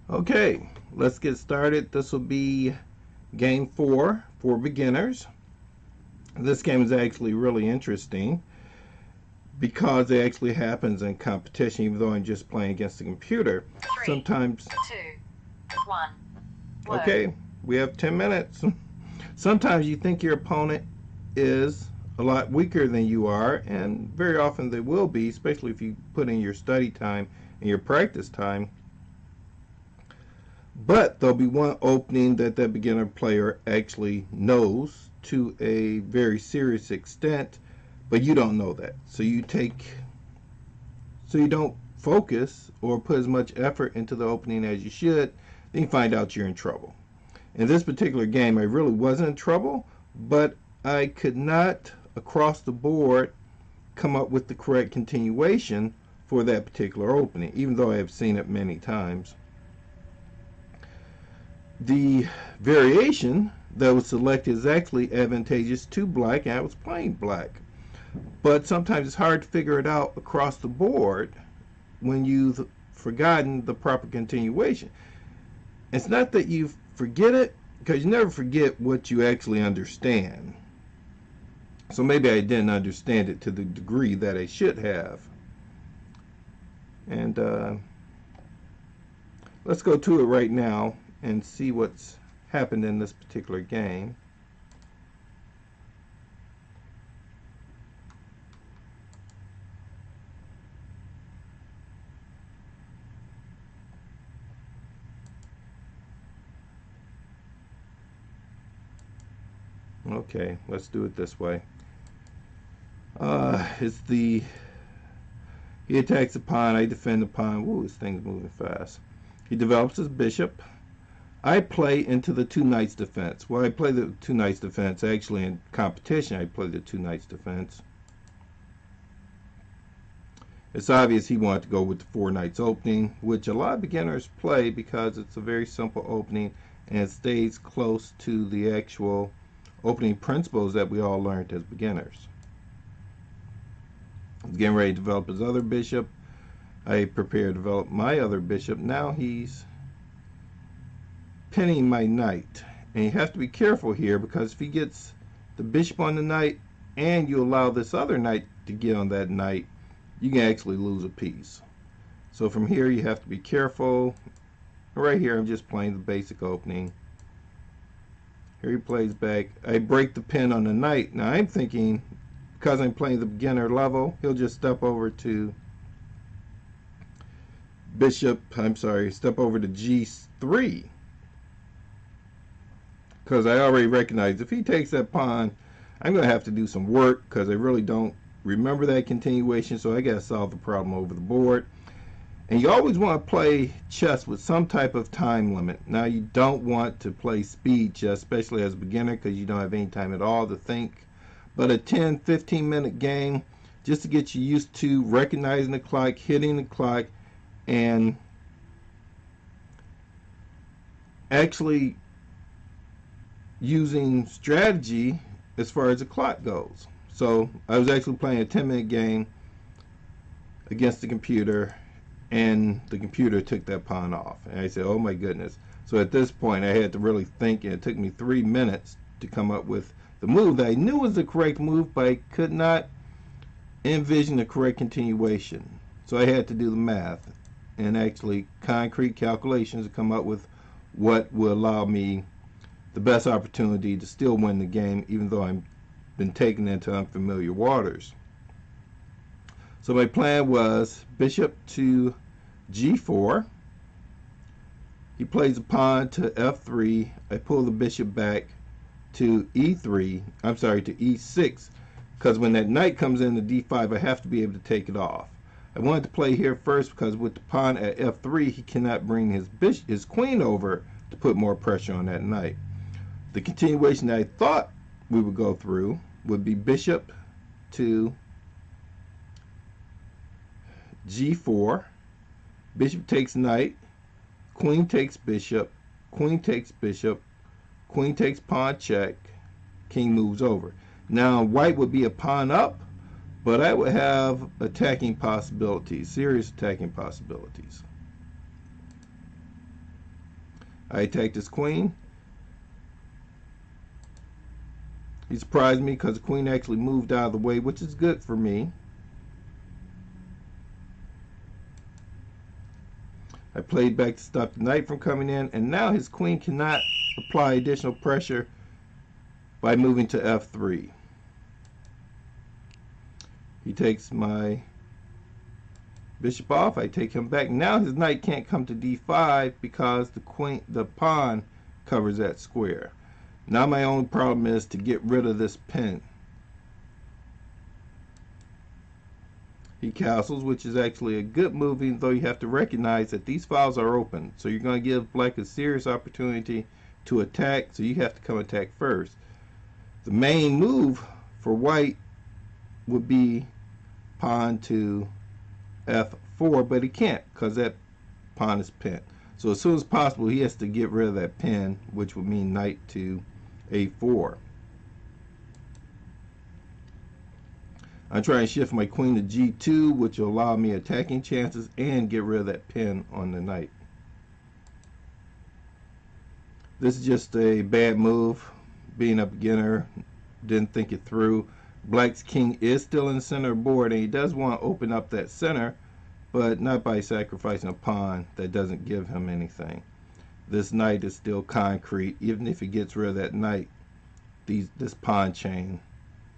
Okay, let's get started. This will be game 4 for beginners. This game is actually really interesting because it actually happens in competition, even though I'm just playing against the computer. Sometimes, 2, 1. okay, we have 10 minutes. Sometimes you think your opponent is a lot weaker than you are, and very often they will be, especially if you put in your study time and your practice time. But there'll be one opening that that beginner player actually knows to a very serious extent, but you don't know that. So you don't focus or put as much effort into the opening as you should, then you find out you're in trouble. In this particular game, I really wasn't in trouble, but I could not, across the board, come up with the correct continuation for that particular opening, even though I have seen it many times. The variation that was selected is actually advantageous to black, and I was playing black. But sometimes it's hard to figure it out across the board when you've forgotten the proper continuation. It's not that you forget it, because you never forget what you actually understand. So maybe I didn't understand it to the degree that I should have. And let's go to it right now and see what's happened in this particular game. Okay, let's do it this way. He attacks the pawn, I defend the pawn. Ooh, this thing's moving fast. He develops his bishop. I play into the two knights defense. Well, I play the two knights defense. Actually, in competition, I play the two knights defense. It's obvious he wanted to go with the four knights opening, which a lot of beginners play because it's a very simple opening and it stays close to the actual opening principles that we all learned as beginners. He's getting ready to develop his other bishop. I prepare to develop my other bishop. Now he's pinning my knight, and you have to be careful here because if he gets the bishop on the knight and you allow this other knight to get on that knight, you can actually lose a piece. So from here you have to be careful. Right here I'm just playing the basic opening. Here he plays back. I break the pin on the knight. Now I'm thinking because I'm playing the beginner level, he'll just step over to step over to G3. Because I already recognize if he takes that pawn, I'm going to have to do some work because I really don't remember that continuation, so I got to solve the problem over the board. And you always want to play chess with some type of time limit. Now, you don't want to play speed chess, especially as a beginner, because you don't have any time at all to think. But a 10-15 minute game, just to get you used to recognizing the clock, hitting the clock, and actually using strategy as far as the clock goes. So I was actually playing a 10-minute game against the computer, and the computer took that pawn off. And I said, oh my goodness. So at this point I had to really think, and it took me 3 minutes to come up with the move that I knew was the correct move, but I could not envision the correct continuation. So I had to do the math and actually concrete calculations to come up with what will allow me the best opportunity to still win the game, even though I've been taken into unfamiliar waters. So my plan was bishop to G4. He plays a pawn to F3. I pull the bishop back to E3. I'm sorry, to E6, because when that knight comes in to D5, I have to be able to take it off. I wanted to play here first because with the pawn at F3, he cannot bring his queen over to put more pressure on that knight. The continuation that I thought we would go through would be bishop to G4, bishop takes knight, queen takes bishop, queen takes bishop, queen takes pawn check, king moves over. Now white would be a pawn up, but I would have attacking possibilities, serious attacking possibilities. I attacked his queen. He surprised me because the queen actually moved out of the way, which is good for me. I played back to stop the knight from coming in, and now his queen cannot apply additional pressure by moving to f3. He takes my bishop off. I take him back. Now his knight can't come to d5 because the pawn covers that square. Now my only problem is to get rid of this pin. He castles, which is actually a good move, even though you have to recognize that these files are open. So you're going to give black a serious opportunity to attack, so you have to come attack first. The main move for white would be pawn to f4, but he can't because that pawn is pinned. So as soon as possible, he has to get rid of that pin, which would mean knight to a4. I'm trying to shift my queen to g2, which will allow me attacking chances and get rid of that pin on the knight. This is just a bad move. Being a beginner, didn't think it through. Black's king is still in the center of the board, and he does want to open up that center, but not by sacrificing a pawn that doesn't give him anything. This knight is still concrete. Even if he gets rid of that knight, this pawn chain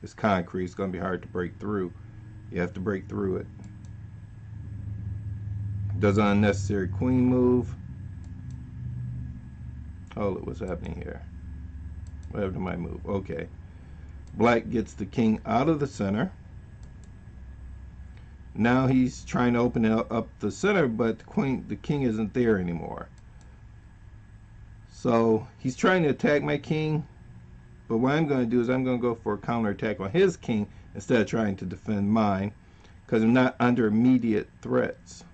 is concrete. It's going to be hard to break through. You have to break through it. Does an unnecessary queen move. Oh, what's happening here? What happened to my move? Okay. Black gets the king out of the center. Now he's trying to open up the center, but the king isn't there anymore. So he's trying to attack my king, but what I'm going to do is I'm going to go for a counterattack on his king instead of trying to defend mine, because I'm not under immediate threats.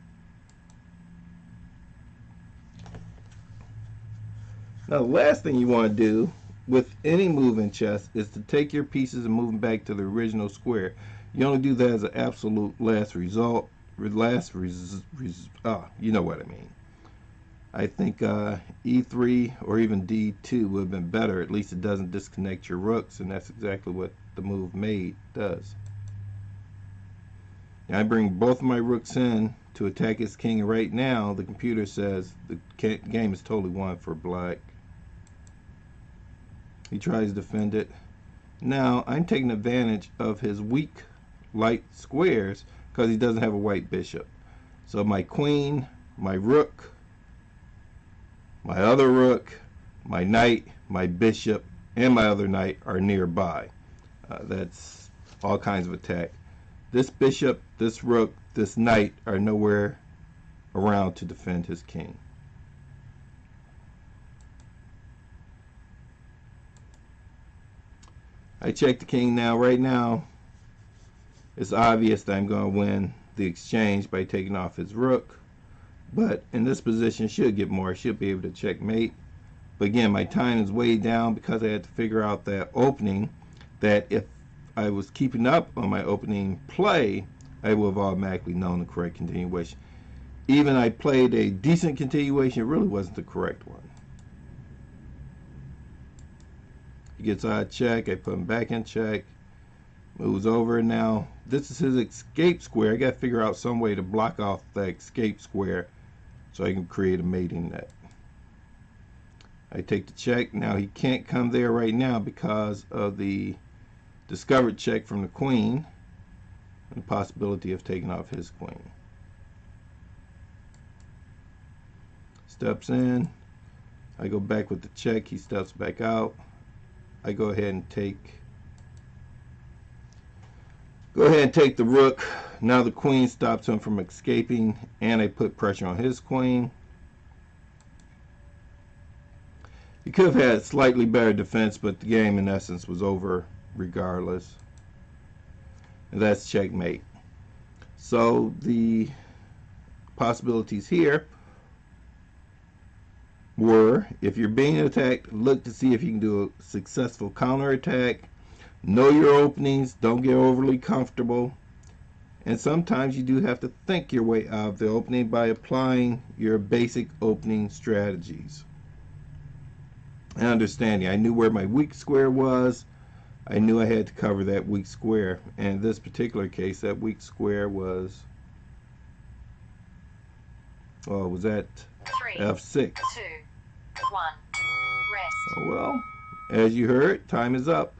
Now the last thing you want to do with any move in chess is to take your pieces and move them back to the original square. You only do that as an absolute last result. You know what I mean. I think e3 or even d2 would have been better. At least it doesn't disconnect your rooks, and that's exactly what the move made does. Now I bring both of my rooks in to attack his king, and right now the computer says the game is totally won for black. He tries to defend it. Now I'm taking advantage of his weak light squares because he doesn't have a white bishop. So my queen, my rook, my other rook, my knight, my bishop, and my other knight are nearby. That's all kinds of attack. This bishop, this rook, this knight are nowhere around to defend his king. I check the king now. Right now, it's obvious that I'm going to win the exchange by taking off his rook. But in this position, should get more. I should be able to checkmate. But again, my time is way down because I had to figure out that opening, that if I was keeping up on my opening play, I would have automatically known the correct continuation. Even I played a decent continuation, it really wasn't the correct one. He gets out of check. I put him back in check. Moves over. Now this is his escape square. I got to figure out some way to block off that escape square so I can create a mating net. I take the check. Now he can't come there right now because of the discovered check from the queen and the possibility of taking off his queen. Steps in. I go back with the check. He steps back out. I go ahead and take the rook. Now the queen stops him from escaping, and I put pressure on his queen. He could have had slightly better defense, but the game in essence was over regardless. And that's checkmate. So the possibilities here were, if you're being attacked, look to see if you can do a successful counterattack. Know your openings, don't get overly comfortable, and sometimes you do have to think your way out of the opening by applying your basic opening strategies. and understanding. I knew where my weak square was. I knew I had to cover that weak square. And in this particular case, that weak square was, well, it was at F6. 3, 2, 1. Rest. Oh, well, as you heard, time is up.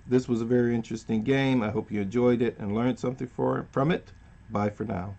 This was a very interesting game. I hope you enjoyed it and learned something from it. Bye for now.